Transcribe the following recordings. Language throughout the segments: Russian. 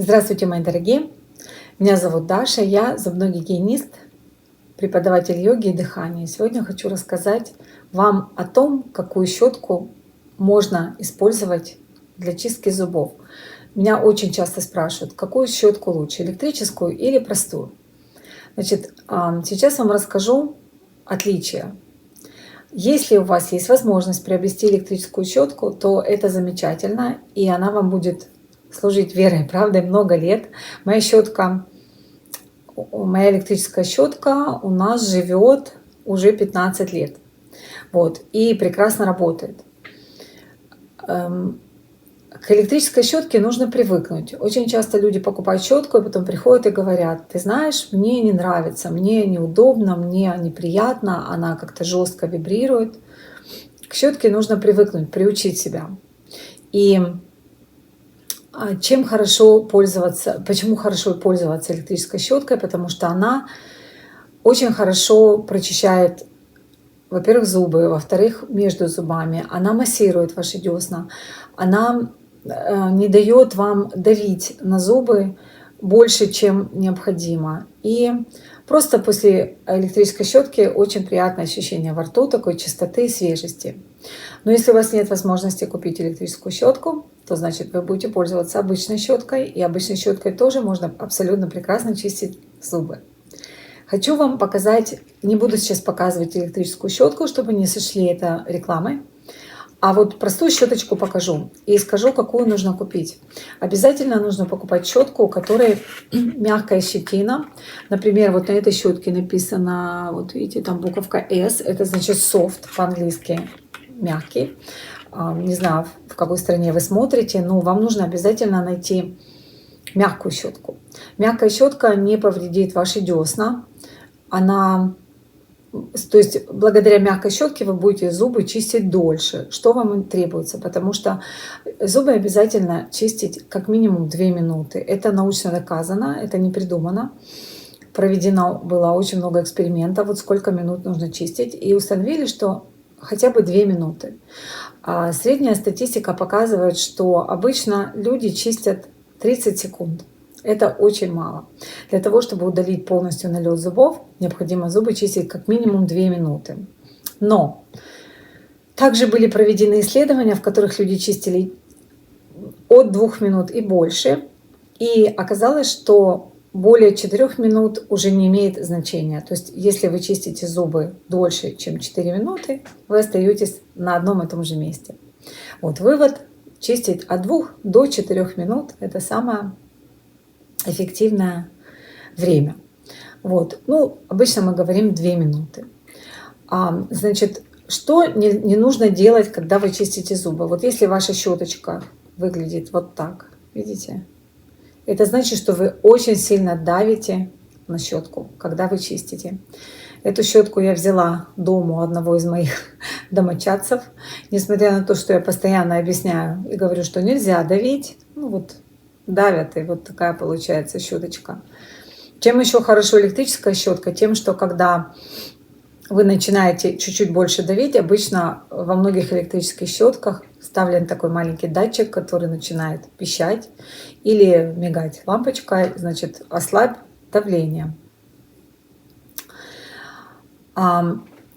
Здравствуйте, мои дорогие! Меня зовут Даша, я зубной гигиенист, преподаватель йоги и дыхания. Сегодня хочу рассказать вам о том, какую щетку можно использовать для чистки зубов. Меня очень часто спрашивают, какую щетку лучше, электрическую или простую. Значит, сейчас вам расскажу отличия. Если у вас есть возможность приобрести электрическую щетку, то это замечательно, и она вам будет служить верой и правдой много лет. Моя электрическая щетка у нас живет уже 15 лет. Вот, и прекрасно работает. К электрической щетке нужно привыкнуть. Очень часто люди покупают щетку и потом приходят и говорят: ты знаешь, мне не нравится, мне неудобно, мне неприятно, она как-то жестко вибрирует. К щетке нужно привыкнуть, приучить себя. И чем хорошо пользоваться, почему хорошо пользоваться электрической щеткой? Потому что она очень хорошо прочищает, во-первых, зубы, во-вторых, между зубами. Она массирует ваши десна, она не дает вам давить на зубы больше, чем необходимо. И просто после электрической щетки очень приятное ощущение во рту, такой чистоты и свежести. Но если у вас нет возможности купить электрическую щетку, то значит вы будете пользоваться обычной щеткой. И обычной щеткой тоже можно абсолютно прекрасно чистить зубы. Хочу вам показать, не буду сейчас показывать электрическую щетку, чтобы не сошли это рекламой. А вот простую щеточку покажу и скажу, какую нужно купить. Обязательно нужно покупать щетку, у которой мягкая щетина. Например, вот на этой щетке написано, вот видите, там буковка S, это значит soft по-английски, мягкий. Не знаю, в какой стране вы смотрите, но вам нужно обязательно найти мягкую щетку. Мягкая щетка не повредит ваши десна. То есть благодаря мягкой щетке вы будете зубы чистить дольше. Что вам требуется? Потому что зубы обязательно чистить как минимум 2 минуты. Это научно доказано, это не придумано. Проведено было очень много экспериментов, вот сколько минут нужно чистить. И установили, что хотя бы 2 минуты. А средняя статистика показывает, что обычно люди чистят 30 секунд. Это очень мало. Для того, чтобы удалить полностью налет зубов, необходимо зубы чистить как минимум 2 минуты. Но также были проведены исследования, в которых люди чистили от 2 минут и больше. И оказалось, что более 4 минут уже не имеет значения. То есть, если вы чистите зубы дольше, чем 4 минуты, вы остаетесь на одном и том же месте. Вот вывод: чистить от 2 до 4 минут – это самое эффективное время. Вот. Ну, обычно мы говорим 2 минуты. Значит, что не нужно делать, когда вы чистите зубы? Вот если ваша щеточка выглядит вот так, видите? Это значит, что вы очень сильно давите на щетку, когда вы чистите. Эту щетку я взяла дома у одного из моих домочадцев. Несмотря на то, что я постоянно объясняю и говорю, что нельзя давить, ну вот давят, и вот такая получается щеточка. Чем еще хорошо электрическая щетка? Тем, что когда вы начинаете чуть-чуть больше давить, обычно во многих электрических щетках вставлен такой маленький датчик, который начинает пищать или мигать лампочка, значит, ослабь давление.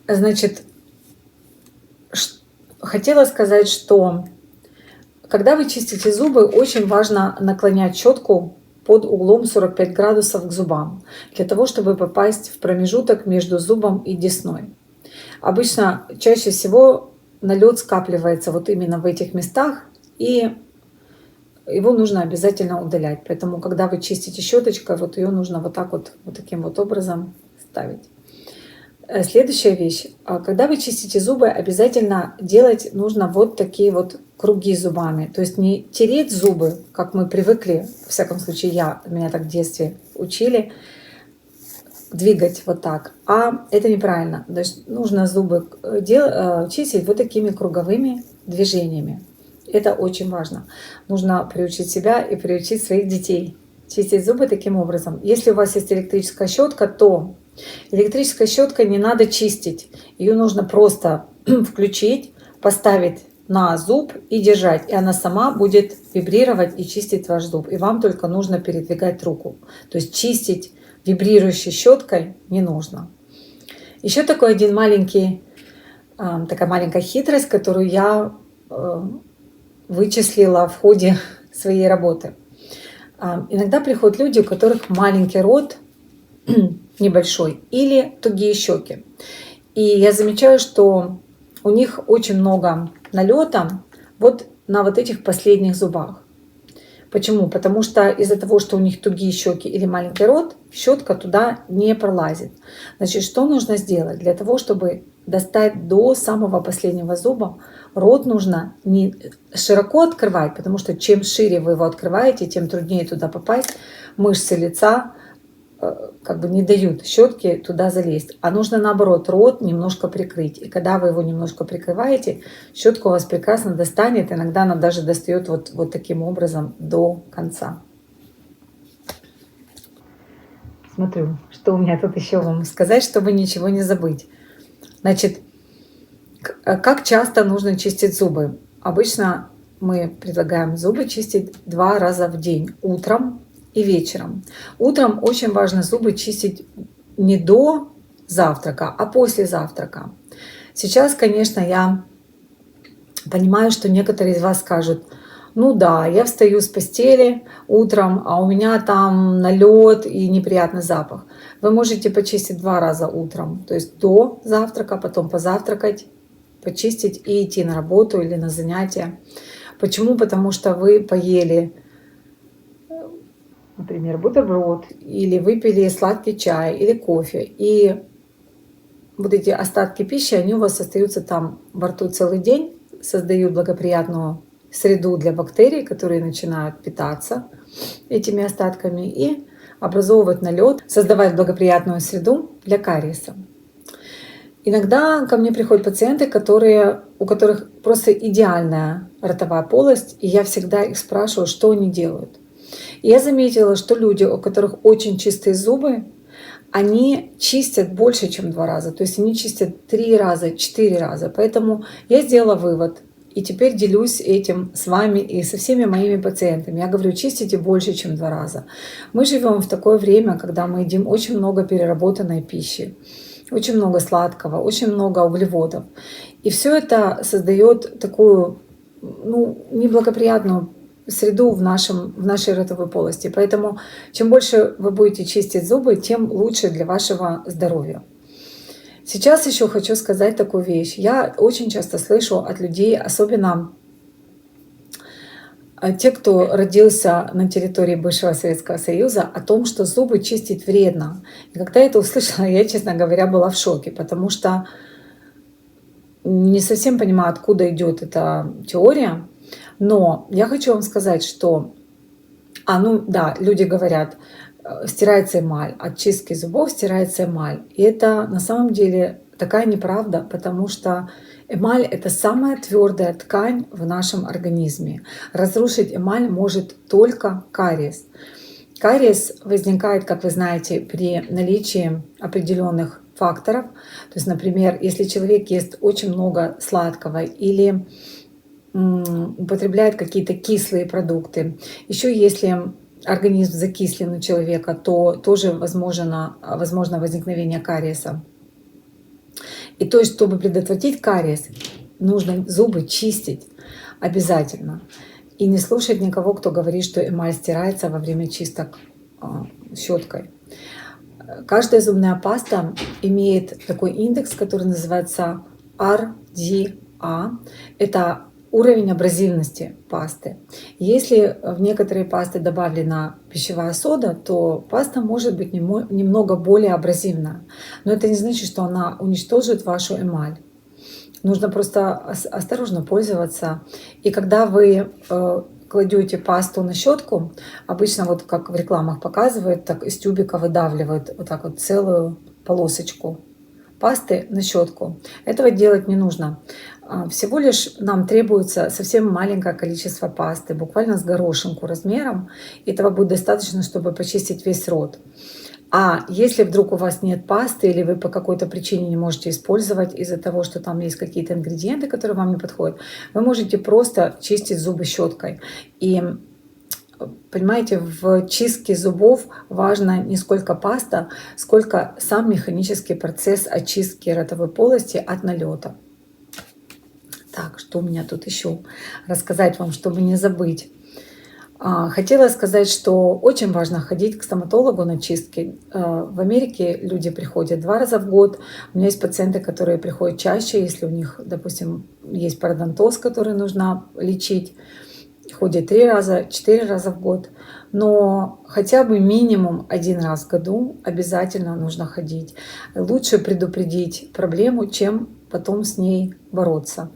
Значит, хотела сказать, что когда вы чистите зубы, очень важно наклонять щетку под углом 45 градусов к зубам, для того, чтобы попасть в промежуток между зубом и десной. Обычно чаще всего налет скапливается вот именно в этих местах, и его нужно обязательно удалять. Поэтому, когда вы чистите щеточкой, вот ее нужно вот так вот таким вот образом ставить. Следующая вещь. Когда вы чистите зубы, обязательно делать нужно вот такие вот круги зубами. То есть не тереть зубы, как мы привыкли, во всяком случае меня так в детстве учили, двигать вот так. А это неправильно. То есть нужно зубы чистить вот такими круговыми движениями. Это очень важно. Нужно приучить себя и приучить своих детей чистить зубы таким образом. Если у вас есть электрическая щетка, то электрической щеткой не надо чистить. Ее нужно просто включить, поставить на зуб и держать, и она сама будет вибрировать и чистить ваш зуб. И вам только нужно передвигать руку. То есть чистить вибрирующей щеткой не нужно. Еще такой один маленький, такая маленькая хитрость, которую я вычислила в ходе своей работы. Иногда приходят люди, у которых маленький рот, небольшой, или тугие щеки. И я замечаю, что у них очень много налета вот на вот этих последних зубах. Почему? Потому что из-за того, что у них тугие щеки или маленький рот, щетка туда не пролазит. Значит, что нужно сделать? Для того, чтобы достать до самого последнего зуба, рот нужно не широко открывать, потому что чем шире вы его открываете, тем труднее туда попасть. Мышцы лица как бы не дают щетке туда залезть. А нужно наоборот рот немножко прикрыть. И когда вы его немножко прикрываете, щетка у вас прекрасно достанет. Иногда она даже достает вот таким образом до конца. Смотрю, что у меня тут еще вам сказать, чтобы ничего не забыть. Значит, как часто нужно чистить зубы? Обычно мы предлагаем зубы чистить 2 раза в день. Утром и вечером. Утром очень важно зубы чистить не до завтрака, а после завтрака. Сейчас, конечно, я понимаю, что некоторые из вас скажут: ну да, я встаю с постели утром, а у меня там налет и неприятный запах. Вы можете почистить 2 раза утром, то есть до завтрака, потом позавтракать, почистить и идти на работу или на занятия. Почему? Потому что вы поели, например, бутерброд, или выпили сладкий чай, или кофе, и вот эти остатки пищи, они у вас остаются там во рту целый день, создают благоприятную среду для бактерий, которые начинают питаться этими остатками и образовывать налет, создавать благоприятную среду для кариеса. Иногда ко мне приходят пациенты, у которых просто идеальная ротовая полость, и я всегда их спрашиваю, что они делают. И я заметила, что люди, у которых очень чистые зубы, они чистят больше, чем 2 раза. То есть они чистят 3 раза, 4 раза. Поэтому я сделала вывод. И теперь делюсь этим с вами и со всеми моими пациентами. Я говорю, чистите больше, чем 2 раза. Мы живем в такое время, когда мы едим очень много переработанной пищи, очень много сладкого, очень много углеводов. И все это создает такую неблагоприятную среду в нашей ротовой полости. Поэтому чем больше вы будете чистить зубы, тем лучше для вашего здоровья. Сейчас еще хочу сказать такую вещь. Я очень часто слышу от людей, особенно те, кто родился на территории бывшего Советского Союза, о том, что зубы чистить вредно. И когда я это услышала, я, честно говоря, была в шоке, потому что не совсем понимаю, откуда идет эта теория. Но я хочу вам сказать, что, люди говорят, стирается эмаль, от чистки зубов стирается эмаль. И это на самом деле такая неправда, потому что эмаль — это самая твердая ткань в нашем организме. Разрушить эмаль может только кариес. Кариес возникает, как вы знаете, при наличии определенных факторов. То есть, например, если человек ест очень много сладкого или употребляет какие-то кислые продукты. Еще если организм закислен у человека, то тоже возможно возникновение кариеса. И то есть, чтобы предотвратить кариес, нужно зубы чистить обязательно. И не слушать никого, кто говорит, что эмаль стирается во время чисток щеткой. Каждая зубная паста имеет такой индекс, который называется RDA. Это уровень абразивности пасты. Если в некоторые пасты добавлена пищевая сода, то паста может быть немного более абразивна. Но это не значит, что она уничтожит вашу эмаль. Нужно просто осторожно пользоваться. И когда вы кладете пасту на щетку, обычно вот как в рекламах показывают, так из тюбика выдавливают вот так вот целую полосочку пасты на щетку. Этого делать не нужно. Всего лишь нам требуется совсем маленькое количество пасты, буквально с горошинку размером. Этого будет достаточно, чтобы почистить весь рот. А если вдруг у вас нет пасты или вы по какой-то причине не можете использовать из-за того, что там есть какие-то ингредиенты, которые вам не подходят, вы можете просто чистить зубы щеткой. И понимаете, в чистке зубов важно не сколько паста, сколько сам механический процесс очистки ротовой полости от налета. Так, что у меня тут еще рассказать вам, чтобы не забыть. Хотела сказать, что очень важно ходить к стоматологу на чистки. В Америке люди приходят 2 раза в год. У меня есть пациенты, которые приходят чаще, если у них, допустим, есть пародонтоз, который нужно лечить. Ходят 3 раза, 4 раза в год. Но хотя бы минимум 1 раз в году обязательно нужно ходить. Лучше предупредить проблему, чем потом с ней бороться.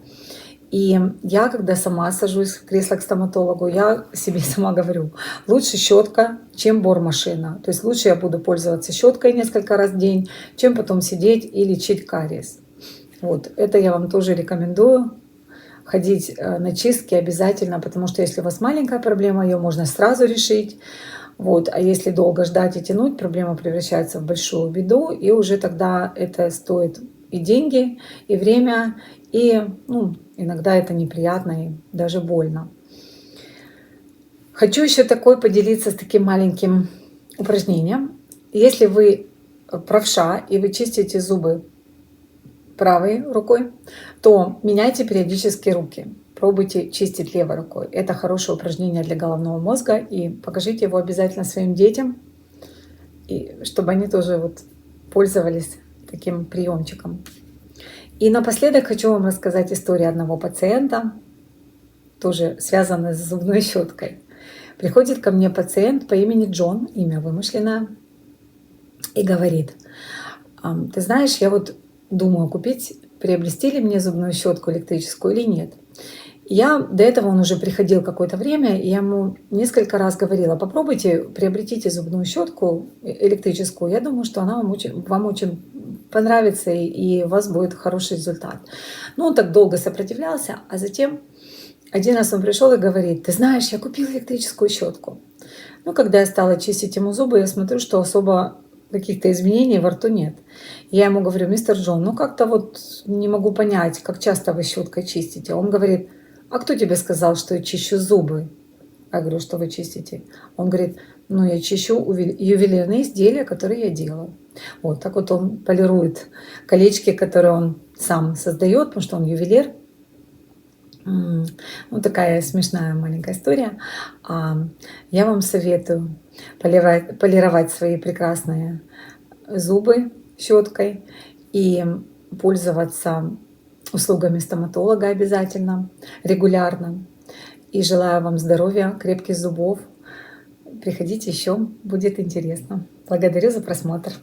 И я, когда сама сажусь в кресло к стоматологу, я себе сама говорю, лучше щетка, чем бормашина. То есть лучше я буду пользоваться щеткой несколько раз в день, чем потом сидеть и лечить кариес. Вот, это я вам тоже рекомендую. Ходить на чистки обязательно, потому что если у вас маленькая проблема, ее можно сразу решить. Вот. А если долго ждать и тянуть, проблема превращается в большую беду, и уже тогда это стоит и деньги, и время, и иногда это неприятно и даже больно. Хочу еще поделиться с таким маленьким упражнением. Если вы правша и вы чистите зубы правой рукой, то меняйте периодически руки. Пробуйте чистить левой рукой. Это хорошее упражнение для головного мозга. И покажите его обязательно своим детям, и чтобы они тоже пользовались таким приемчиком. И напоследок хочу вам рассказать историю одного пациента, тоже связанной с зубной щеткой. Приходит ко мне пациент по имени Джон, имя вымышленное, и говорит: ты знаешь, я думаю приобрести ли мне зубную щетку электрическую или нет. До этого он уже приходил какое-то время, и я ему несколько раз говорила: попробуйте, приобретите зубную щетку электрическую, я думаю, что она вам очень понравится, и у вас будет хороший результат. Но он так долго сопротивлялся, а затем один раз он пришел и говорит: ты знаешь, я купил электрическую щетку. Когда я стала чистить ему зубы, я смотрю, что особо каких-то изменений во рту нет. Я ему говорю: мистер Джон, как-то не могу понять, как часто вы щеткой чистите. Он говорит: а кто тебе сказал, что я чищу зубы? Я говорю: что вы чистите? Он говорит: я чищу ювелирные изделия, которые я делаю. Так он полирует колечки, которые он сам создает, потому что он ювелир. Такая смешная маленькая история. Я вам советую полировать свои прекрасные зубы щеткой и пользоваться услугами стоматолога обязательно, регулярно. И желаю вам здоровья, крепких зубов. Приходите еще, будет интересно. Благодарю за просмотр.